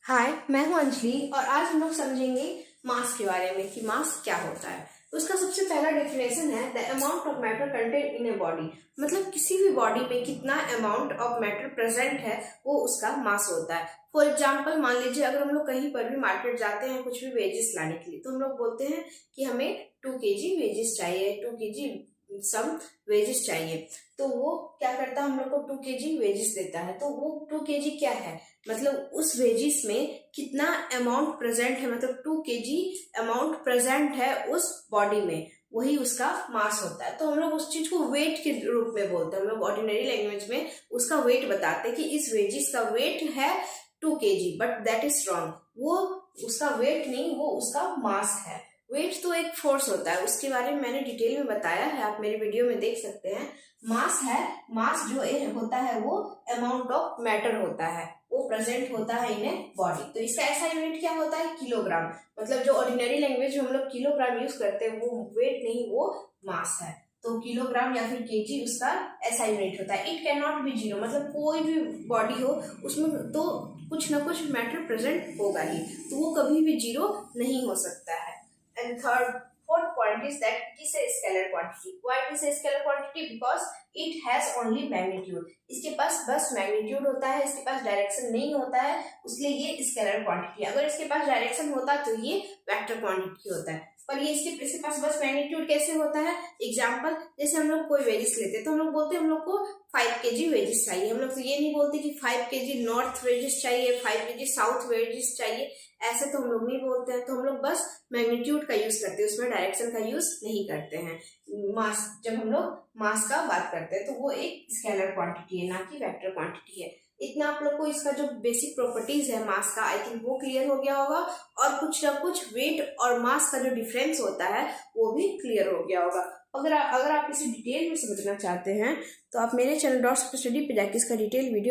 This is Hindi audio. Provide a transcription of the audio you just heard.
हाय, मैं हूं अंजलि और आज हम लोग समझेंगे मास के बारे में कि मास क्या होता है। तो उसका सबसे पहला डेफिनेशन है the amount of matter content in a body. मतलब किसी भी बॉडी में कितना अमाउंट ऑफ मैटर प्रेजेंट है वो उसका मास होता है। फॉर एग्जाम्पल मान लीजिए अगर हम लोग कहीं पर भी मार्केट जाते हैं कुछ भी वेजेस लाने के लिए, तो हम लोग बोलते हैं कि हमें 2 kg वेजेस चाहिए, 2 kg सम वेजेस चाहिए। तो वो क्या करता है, हम लोग को 2 kg वेजेस देता है। तो वो 2 kg क्या है, मतलब उस वेजिस में कितना अमाउंट प्रेजेंट है, मतलब 2 kg अमाउंट प्रेजेंट है उस बॉडी में, वही उसका मास होता है। तो हम लोग उस चीज को वेट के रूप में बोलते हैं। हम लोग ऑर्डिनरी लैंग्वेज में उसका वेट बताते हैं कि इस वेजिस का वेट है 2 kg, but that is wrong. वो उसका वेट नहीं, वो उसका मास है। वेट तो एक फोर्स होता है, उसके बारे में मैंने डिटेल में बताया है, आप मेरे वीडियो में देख सकते हैं। मास है, मास जो होता है वो अमाउंट ऑफ मैटर होता है, वो प्रेजेंट होता है इन ए बॉडी। तो इसका ऐसा यूनिट क्या होता है, किलोग्राम। मतलब जो ऑर्डिनरी लैंग्वेज में हम लोग किलोग्राम यूज करते हैं वो वेट नहीं, वो मास है। तो किलोग्राम या फिर केजी उसका ऐसा यूनिट होता है। It can not be zero, मतलब कोई भी बॉडी हो उसमें तो कुछ ना कुछ मैटर प्रेजेंट होगा ही, तो वो कभी भी जीरो नहीं हो सकता है। And fourth point is that it is a scalar quantity. Why it is a scalar quantity? Because it has only magnitude. इसके पास बस मैग्नीट्यूड होता है, इसके पास डायरेक्शन नहीं होता है, इसलिए ये स्केलर क्वांटिटी है। अगर इसके पास डायरेक्शन होता तो ये वेक्टर क्वांटिटी होता है। पर ये इसके पास बस मैग्नीट्यूड कैसे होता है? एग्जाम्पल, जैसे हम लोग कोई वेजिस लेते हैं तो हम लोग बोलते हैं हम लोग को 5 kg वेजिस चाहिए। हम लोग तो ये नहीं बोलते कि 5 kg नॉर्थ वेजिस चाहिए, 5 kg साउथ वेजिस चाहिए, ऐसे तो हम लोग नहीं बोलते हैं। तो हम लोग बस मैग्नीट्यूड का यूज करते हैं, उसमें डायरेक्शन का यूज नहीं करते हैं। मास, जब हम लोग मास का बात करते हैं तो वो एक स्केलर क्वांटिटी है, ना कि वेक्टर क्वांटिटी है। इतना आप लोग को इसका जो बेसिक प्रॉपर्टीज है मास का, आई थिंक वो क्लियर हो गया होगा। और कुछ ना कुछ वेट और मास का जो डिफरेंस होता है वो भी क्लियर हो गया होगा। अगर आप इसे डिटेल में समझना चाहते हैं तो आप मेरे चैनल डॉट्स स्टडी पे जाके इसका डिटेल वीडियो